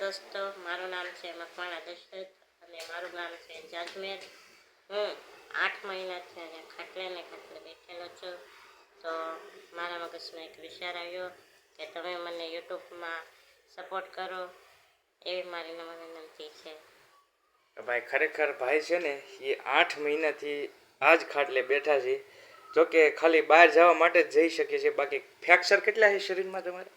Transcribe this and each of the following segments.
દોસ્તો, મારું નામ છે મકવાણા દશરથ અને મારું ગામ છે જાજમેર. હું 8 મહિનાથી અહીંયા ખાટલે બેઠેલો છું. તો મારા મગજમાં એક વિચાર આવ્યો કે તમે મને યુટ્યુબમાં સપોર્ટ કરો, એવી મારી વિનંતી છે. ભાઈ ખરેખર ભાઈ છે ને એ 8 મહિનાથી આ જ ખાટલે બેઠા છે. જોકે ખાલી બહાર જવા માટે જ જઈ શકે છે. બાકી ફ્રેક્ચર કેટલા છે શરીરમાં તમારે?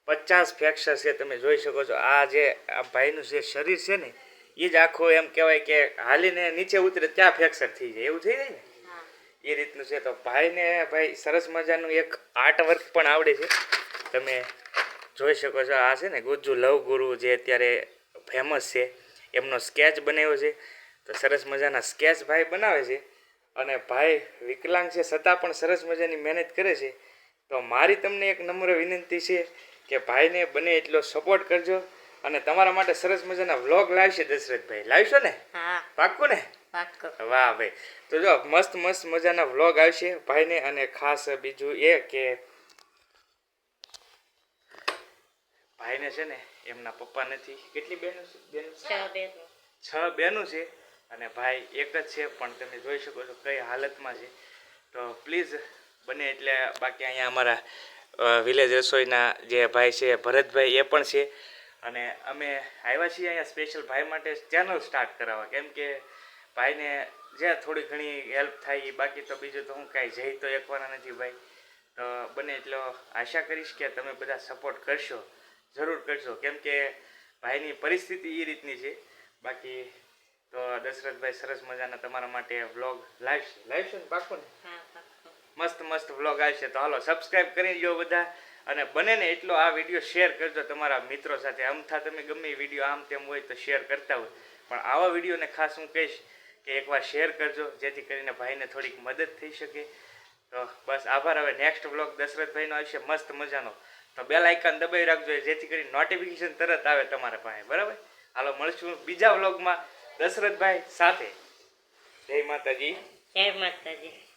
50 ફ્રેક્ચર છે. તમે જોઈ શકો છો. આ જે આ ભાઈનું જે શરીર છે ને એ જ આખું એમ કહેવાય કે હાલીને નીચે ઉતરે ત્યાં ફ્રેક્ચર થઈ જાય, એવું થઈ જાય ને એ રીતનું છે. તો ભાઈને ભાઈ સરસ મજાનું એક આર્ટ વર્ક પણ આવડે છે. તમે જોઈ શકો છો. આ છે ને ગુજ્જુ લવ ગુરુ જે અત્યારે ફેમસ છે, એમનો સ્કેચ બનાવ્યો છે. તો સરસ મજાના સ્કેચ ભાઈ બનાવે છે. અને ભાઈ વિકલાંગ છે છતાં પણ સરસ મજાની મહેનત કરે છે. તો મારી તમને એક નમ્ર વિનંતી છે કે ભાઈને બને એટલો સપોર્ટ કરજો. અને તમારા માટે સરસ મજાના વ્લોગ લાવશે દશરથભાઈ. લાવશો ને? પાક્કું ને? વાહ ભાઈ. તો જો મસ્ત મજાના વ્લોગ આવશે ભાઈને. અને ખાસ બીજું એ કે ભાઈને છે ને એમના પપ્પા નથી. કેટલી બહેનો છે? 6 બહેનો છે. અને ભાઈ એક જ છે, પણ તમે જોઈ શકો છો કઈ હાલતમાં છે. તો પ્લીઝ બને એટલે બાકી અહીંયા અમારા વિલેજ રસોઈના જે ભાઈ છે ભરતભાઈ, એ પણ છે. અને અમે આવ્યા છીએ અહીંયા સ્પેશિયલ ભાઈ માટે ચેનલ સ્ટાર્ટ કરાવવા. કેમ કે ભાઈને જ્યાં થોડી ઘણી હેલ્પ થાય, બાકી તો બીજું તો હું કાંઈ જઈ તો એકવાના નથી ભાઈ. તો બને એટલો આશા કરીશ કે તમે બધા સપોર્ટ કરશો, જરૂર કરશો. કેમ કે ભાઈની પરિસ્થિતિ એ રીતની છે. બાકી તો દશરથભાઈ સરસ મજાના તમારા માટે વ્લોગ લાવશે ને? પાક્કું ને? મસ્ત વ્લોગ આવશે. તો હાલો સબસ્ક્રાઈબ કરી લો બધા. અને બને ને એટલો આ વિડીયો શેર કરજો તમારા મિત્રો સાથે. અમથા તમે ગમે વિડીયો આમ તેમ હોય તો શેર કરતા હોય, પણ આવા વિડીયોને ખાસ હું કહીશ કે એકવાર શેર કરજો, જેથી કરીને ભાઈને થોડીક મદદ થઈ શકે. તો બસ આભાર. હવે નેક્સ્ટ વ્લોગ દશરથભાઈનો આવશે મસ્ત મજાનો. તો બેલ આઇકન દબાવી રાખજો, જેથી કરીને નોટિફિકેશન તરત આવે તમારા પાસે. બરાબર? હાલો મળશું બીજા વ્લોગમાં દશરથભાઈ સાથે. જય માતાજી. જય માતાજી.